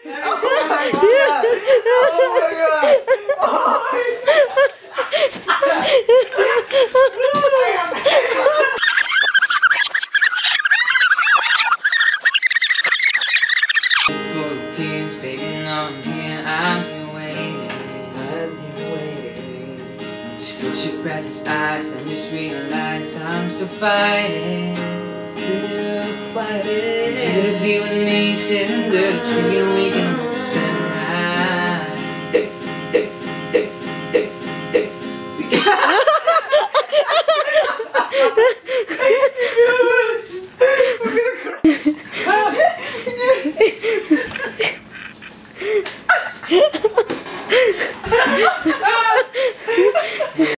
Oh my god! Oh my god! Oh Full of tears, baby, no, I'm here, I'm here waiting. Just close your precious eyes and just realize I'm still fighting. Still fighting. You to be with me, sitting under the tree and we can